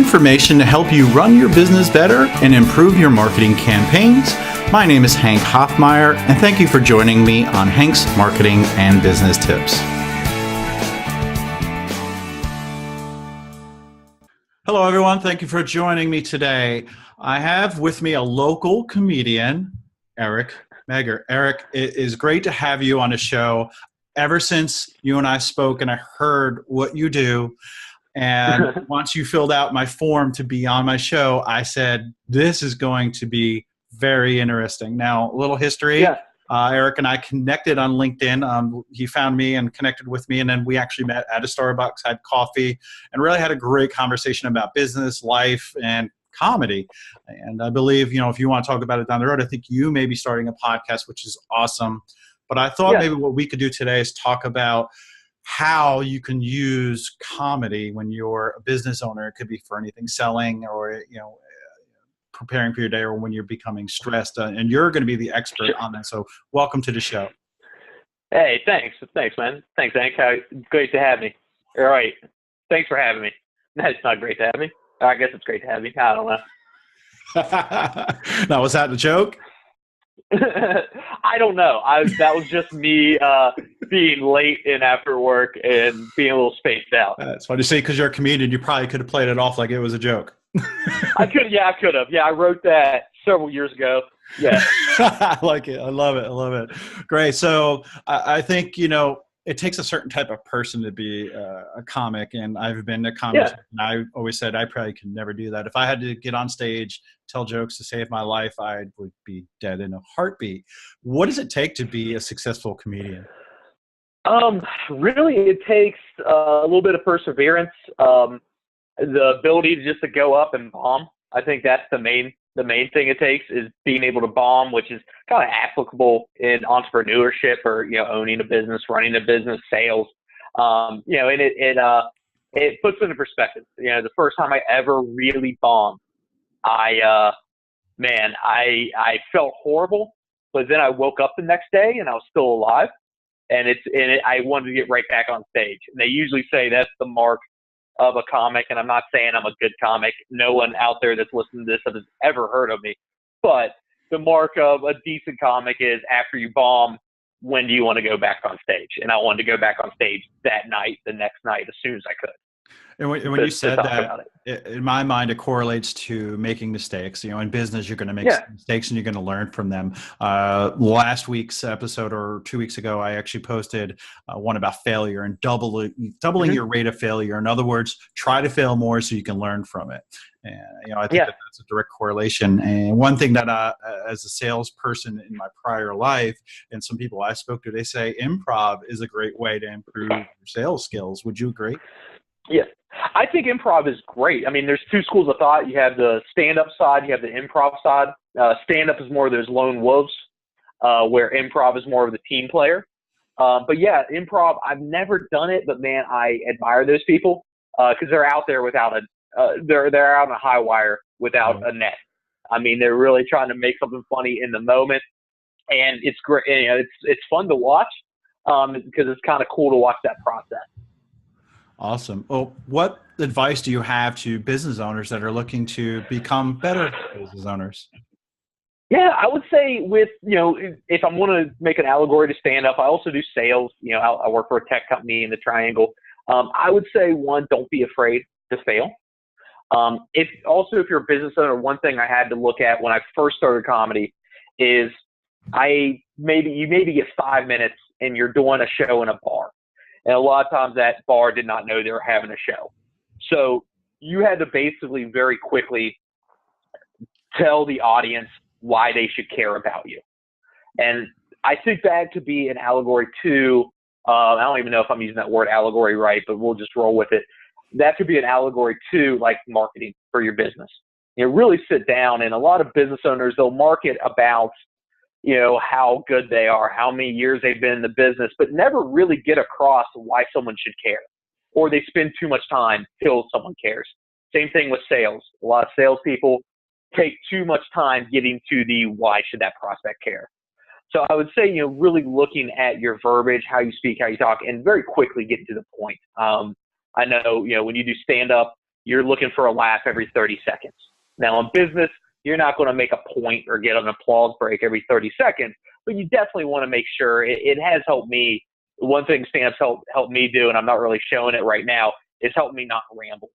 information to help you run your business better and improve your marketing campaigns. My name is Hank Hoffmeier, and thank you for joining me on Hank's Marketing and Business Tips. Hello, everyone. Thank you for joining me today. I have with me a local comedian, Eric Megert. Eric, it is great to have you on the show. Ever since you and I spoke and I heard what you do, and once you filled out my form to be on my show, I said, this is going to be very interesting. Now, a little history. Yeah. Eric and I connected on LinkedIn. He found me and connected with me, and then we actually met at a Starbucks, had coffee, and really had a great conversation about business, life, and comedy. And I believe, if you want to talk about it down the road, I think you may be starting a podcast, which is awesome. But I thought maybe what we could do today is talk about how you can use comedy when you're a business owner. It could be for anything, selling or, preparing for your day, or when you're becoming stressed. And you're going to be the expert on that. So welcome to the show. Hey, thanks. Thanks, man. Thanks, Hank. Great to have me. All right. Thanks for having me. No, it's not great to have me. I guess it's great to have me. I don't know. Now, was that a joke? I don't know. That was just me being late in after work and being a little spaced out. That's funny to say, because you're a comedian, you probably could have played it off like it was a joke. I could have. Yeah, I wrote that several years ago. Yeah. I like it. I love it. Great. So I think, it takes a certain type of person to be a comic, and I've been a comic. Yeah. And I always said I probably could never do that. If I had to get on stage, tell jokes to save my life, I would be dead in a heartbeat. What does it take to be a successful comedian? Really, it takes a little bit of perseverance, the ability to go up and bomb. I think that's the main thing it takes, is being able to bomb, which is kind of applicable in entrepreneurship or, owning a business, running a business, sales. And it puts it into perspective. The first time I ever really bombed, I felt horrible, but then I woke up the next day and I was still alive, and I wanted to get right back on stage. And they usually say that's the mark of a comic, and I'm not saying I'm a good comic. No one out there that's listening to this has ever heard of me. But the mark of a decent comic is, after you bomb, when do you want to go back on stage? And I wanted to go back on stage that night, the next night, as soon as I could. And when you said that, in my mind, it correlates to making mistakes. In business, you're going to make mistakes and you're going to learn from them. Last week's episode, or 2 weeks ago, I actually posted one about failure and doubling your rate of failure. In other words, try to fail more so you can learn from it. And I think that's a direct correlation. And one thing that as a salesperson in my prior life, and some people I spoke to, they say improv is a great way to improve your sales skills. Would you agree? Yeah, I think improv is great. I mean, there's two schools of thought. You have the stand-up side, you have the improv side. Stand-up is more of those lone wolves, where improv is more of the team player. But yeah, improv, I've never done it, but man, I admire those people because they're out there without they're out on a high wire without a net. I mean, they're really trying to make something funny in the moment, and it's great. It's fun to watch because it's kind of cool to watch that process. Awesome. Well, what advice do you have to business owners that are looking to become better business owners? Yeah, I would say if I'm going to make an allegory to stand up, I also do sales. I work for a tech company in the Triangle. I would say, one, don't be afraid to fail. If you're a business owner, one thing I had to look at when I first started comedy is you maybe get 5 minutes and you're doing a show in a bar. And a lot of times that bar did not know they were having a show. So you had to basically very quickly tell the audience why they should care about you. And I think that could be an allegory too. I don't even know if I'm using that word allegory right, but we'll just roll with it. That could be an allegory too, like marketing for your business. Really sit down, and a lot of business owners, they'll market about how good they are, how many years they've been in the business, but never really get across why someone should care, or they spend too much time till someone cares. Same thing with sales. A lot of salespeople take too much time getting to the why should that prospect care. So I would say, really looking at your verbiage, how you speak, how you talk, and very quickly getting to the point. I know, when you do stand up, you're looking for a laugh every 30 seconds. Now in business, you're not going to make a point or get an applause break every 30 seconds, but you definitely want to make sure. It has helped me. One thing stand-ups helped me do, and I'm not really showing it right now, is help me not ramble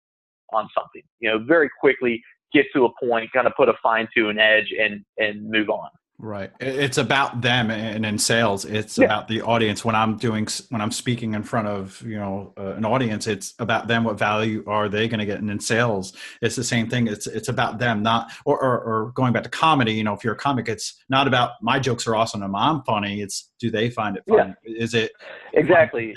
on something. Very quickly get to a point, kind of put a fine-tune edge and move on. Right. It's about them, and in sales, it's about the audience. When I'm speaking in front of, an audience, it's about them. What value are they going to get? And in sales, it's the same thing. It's about them, not, or going back to comedy, if you're a comic, it's not about my jokes are awesome and I'm funny. It's, do they find it funny? Yeah. Is it? Exactly.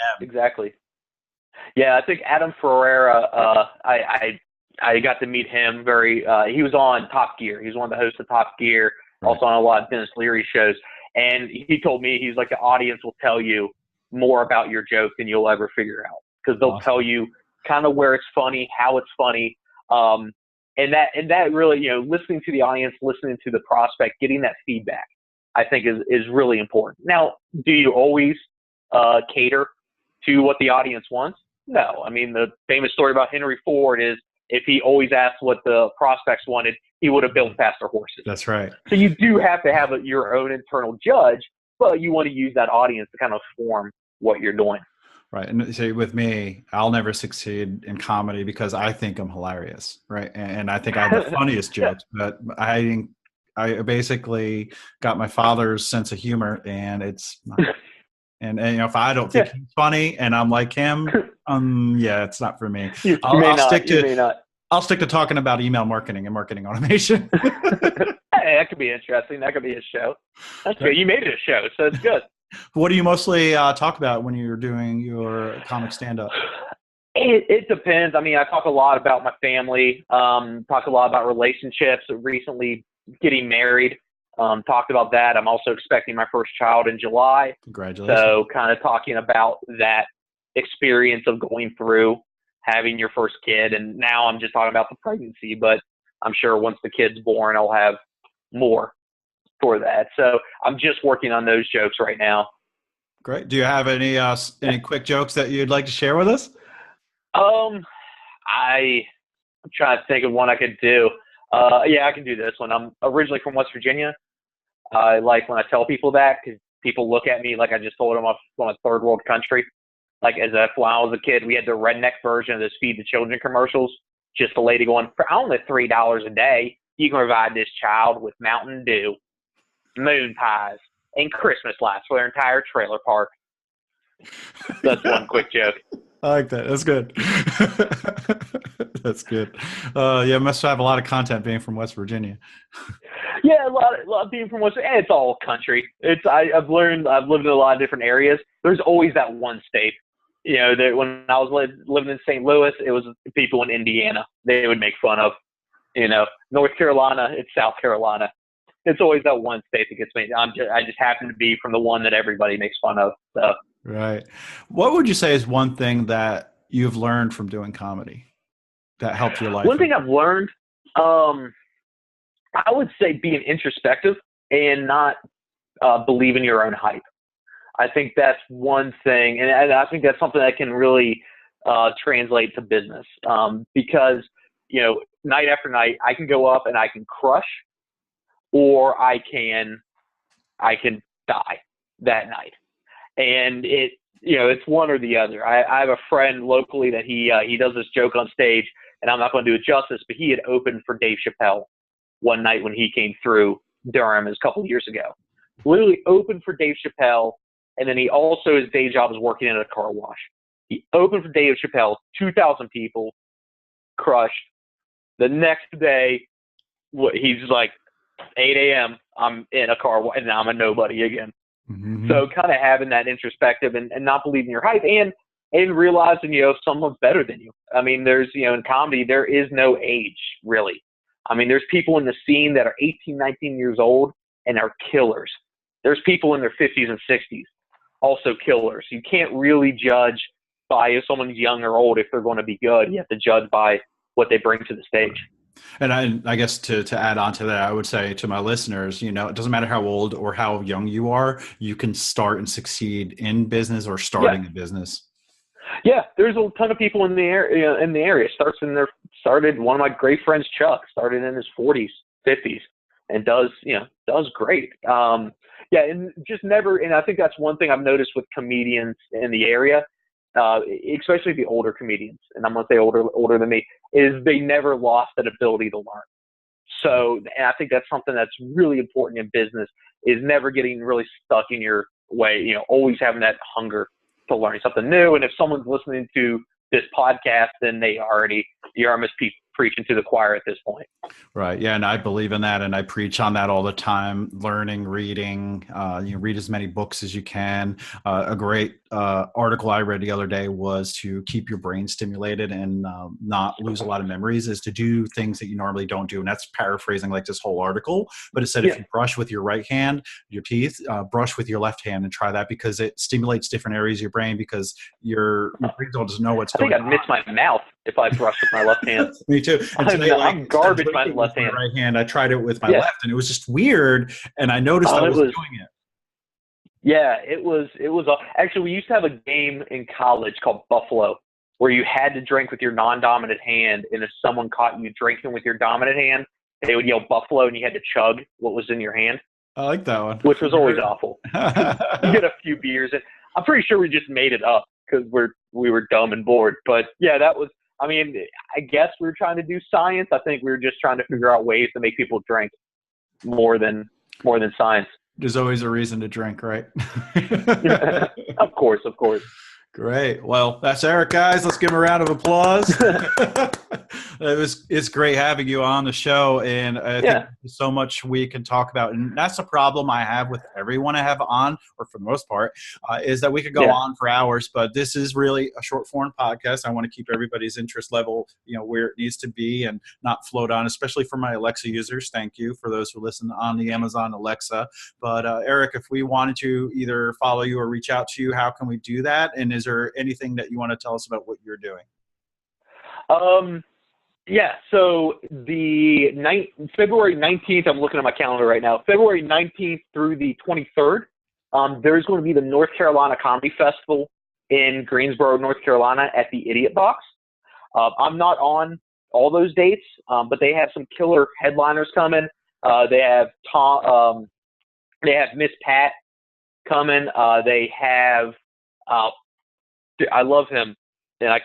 Yeah. I think Adam Ferreira, I got to meet him he was on Top Gear. He's one of the hosts of Top Gear. Also on a lot of Dennis Leary shows. And he told me, he's like, the audience will tell you more about your joke than you'll ever figure out. Because they'll tell you kind of where it's funny, how it's funny. And that really, listening to the audience, listening to the prospect, getting that feedback, I think is really important. Now, do you always cater to what the audience wants? No. I mean, the famous story about Henry Ford is, if he always asked what the prospects wanted, he would have built faster horses. That's right. So you do have to have your own internal judge, but you want to use that audience to kind of form what you're doing. Right. And say with me, I'll never succeed in comedy because I think I'm hilarious. Right. And I think I have the funniest jokes, but I basically got my father's sense of humor, and it's not. And if I don't think he's funny and I'm like him, it's not for me. I'll stick to talking about email marketing and marketing automation. Hey, that could be interesting. That could be a show. That's good. You made it a show, so it's good. What do you mostly talk about when you're doing your comic stand-up? It depends. I mean, I talk a lot about my family, talk a lot about relationships, recently getting married. Talked about that. I'm also expecting my first child in July. Congratulations. So kind of talking about that experience of going through having your first kid. And now I'm just talking about the pregnancy, but I'm sure once the kid's born, I'll have more for that. So I'm just working on those jokes right now. Great. Do you have any quick jokes that you'd like to share with us? I'm trying to think of one I could do. I can do this one. I'm originally from West Virginia. I like when I tell people that, because people look at me like I just told them I'm from a third world country. Like when I was a kid, we had the redneck version of the Feed the Children commercials. Just a lady going, for only $3 a day, you can provide this child with Mountain Dew, moon pies, and Christmas lights for their entire trailer park. That's one quick joke. I like that. That's good. That's good. Must have a lot of content being from West Virginia. Yeah, a lot being from West. And it's all country. I've lived in a lot of different areas. There's always that one state. That when I was living in St. Louis, it was people in Indiana they would make fun of. North Carolina, it's South Carolina. It's always that one state that gets me. I just happen to be from the one that everybody makes fun of. So. Right. What would you say is one thing that you've learned from doing comedy that helped your life? One thing I've learned, I would say being introspective and not believe in your own hype. I think that's one thing, and I think that's something that can really translate to business because, night after night, I can go up and I can crush, or I can die that night. And it's one or the other. I have a friend locally that he does this joke on stage, and I'm not going to do it justice, but he had opened for Dave Chappelle one night when he came through Durham a couple of years ago. Literally opened for Dave Chappelle, and then he also, his day job was working in a car wash. He opened for Dave Chappelle, 2,000 people, crushed. The next day, he's like, 8 a.m., I'm in a car wash, and I'm a nobody again. Mm-hmm. So kind of having that introspective and not believing your hype and realizing, someone's better than you. I mean, there's, in comedy, there is no age really. I mean, there's people in the scene that are 18, 19 years old and are killers. There's people in their 50s and 60s, also killers. You can't really judge by if someone's young or old if they're going to be good. You have to judge by what they bring to the stage. And I guess to add on to that, I would say to my listeners, it doesn't matter how old or how young you are, you can start and succeed in business or starting a business. Yeah, there's a ton of people in the area. Starts in their started, one of my great friends, Chuck, started in his 40s, 50s, and does great. Yeah, and just never, and I think that's one thing I've noticed with comedians in the area, especially the older comedians, and I'm going to say older than me, is they never lost that ability to learn. So, and I think that's something that's really important in business, is never getting really stuck in your way, always having that hunger to learn something new. And if someone's listening to this podcast, then you're almost preaching to the choir at this point. Right. Yeah. And I believe in that. And I preach on that all the time. Learning, reading, read as many books as you can. A great article I read the other day was to keep your brain stimulated and not lose a lot of memories, is to do things that you normally don't do. And that's paraphrasing like this whole article. But it said, if you brush with your right hand, your teeth, brush with your left hand and try that, because it stimulates different areas of your brain, because your brain doesn't know what's going on. I think I'd miss my mouth if I brush with my left hand. Me too. I'm garbage with my left hand. Right hand. I tried it with my left, and it was just weird. And I noticed I was doing it. Yeah, it was. Actually, we used to have a game in college called Buffalo, where you had to drink with your non-dominant hand, and if someone caught you drinking with your dominant hand, they would yell Buffalo, and you had to chug what was in your hand. I like that one. Which was always awful. You get a few beers, and I'm pretty sure we just made it up because we were dumb and bored. But yeah, that was. I mean, I guess we were trying to do science. I think we were just trying to figure out ways to make people drink more than science. There's always a reason to drink, right? Of course. Great. Well, that's Eric, guys. Let's give him a round of applause. It's great having you on the show, and I think there's so much we can talk about. And that's the problem I have with everyone I have on, or for the most part, is that we could go on for hours, but this is really a short form podcast. I want to keep everybody's interest level, where it needs to be and not float on, especially for my Alexa users. Thank you for those who listen on the Amazon Alexa. But Eric, if we wanted to either follow you or reach out to you, how can we do that? And is there anything that you want to tell us about what you're doing? So February 19th, I'm looking at my calendar right now, February 19th through the 23rd, there's going to be the North Carolina Comedy Festival in Greensboro, North Carolina at the Idiot Box. I'm not on all those dates, but they have some killer headliners coming. They have Miss Pat coming. They have, I love him, and I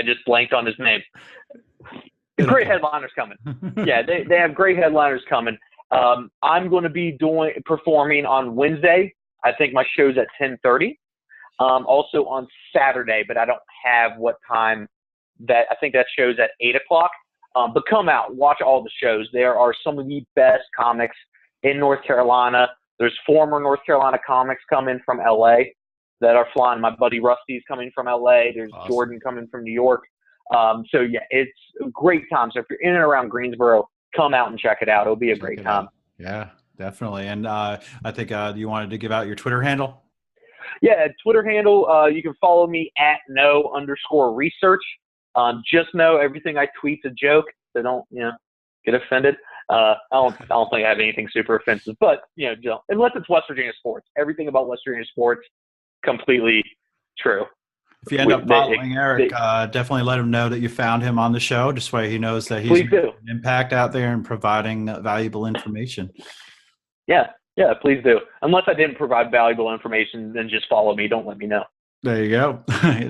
just blanked on his name. Great headliners coming. Yeah, they have great headliners coming. I'm going to be performing on Wednesday. I think my show's at 10:30. Also on Saturday, but I don't have what time that. I think that show's at 8 o'clock. But come out, watch all the shows. There are some of the best comics in North Carolina. There's former North Carolina comics coming from LA that are flying. My buddy Rusty's coming from LA. There's awesome. Jordan coming from New York. So yeah, it's a great time. So if you're in and around Greensboro, come out and check it out. It'll be a great time. Yeah, definitely. And I think you wanted to give out your Twitter handle. Yeah, Twitter handle. You can follow me at @no_research. Just know everything I tweet's a joke. So don't get offended. I don't think I have anything super offensive, but unless it's West Virginia sports, everything about West Virginia sports, completely true. If you end up following Eric, definitely let him know that you found him on the show. Just so he knows that he's making an impact out there and providing valuable information. Yeah, please do. Unless I didn't provide valuable information, then just follow me. Don't let me know. There you go.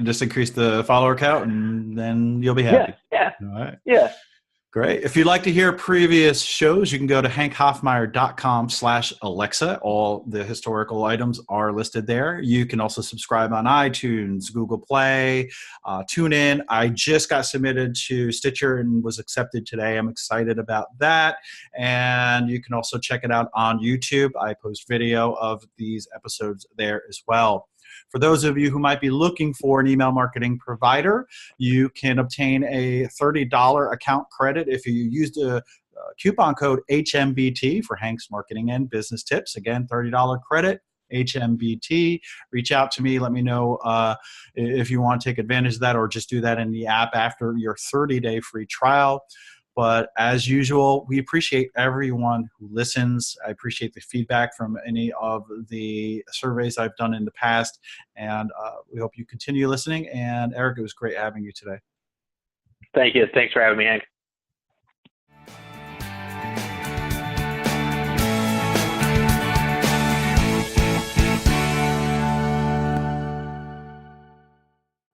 Just increase the follower count, and then you'll be happy. Yeah. All right. Yeah. Great. If you'd like to hear previous shows, you can go to hankhoffmeier.com/Alexa. All the historical items are listed there. You can also subscribe on iTunes, Google Play, TuneIn. I just got submitted to Stitcher and was accepted today. I'm excited about that. And you can also check it out on YouTube. I post video of these episodes there as well. For those of you who might be looking for an email marketing provider, you can obtain a $30 account credit if you use the coupon code HMBT for Hank's Marketing and Business Tips. Again, $30 credit, HMBT. Reach out to me. Let me know if you want to take advantage of that, or just do that in the app after your 30-day free trial. But as usual, we appreciate everyone who listens. I appreciate the feedback from any of the surveys I've done in the past. And we hope you continue listening. And Eric, it was great having you today. Thank you. Thanks for having me, Hank.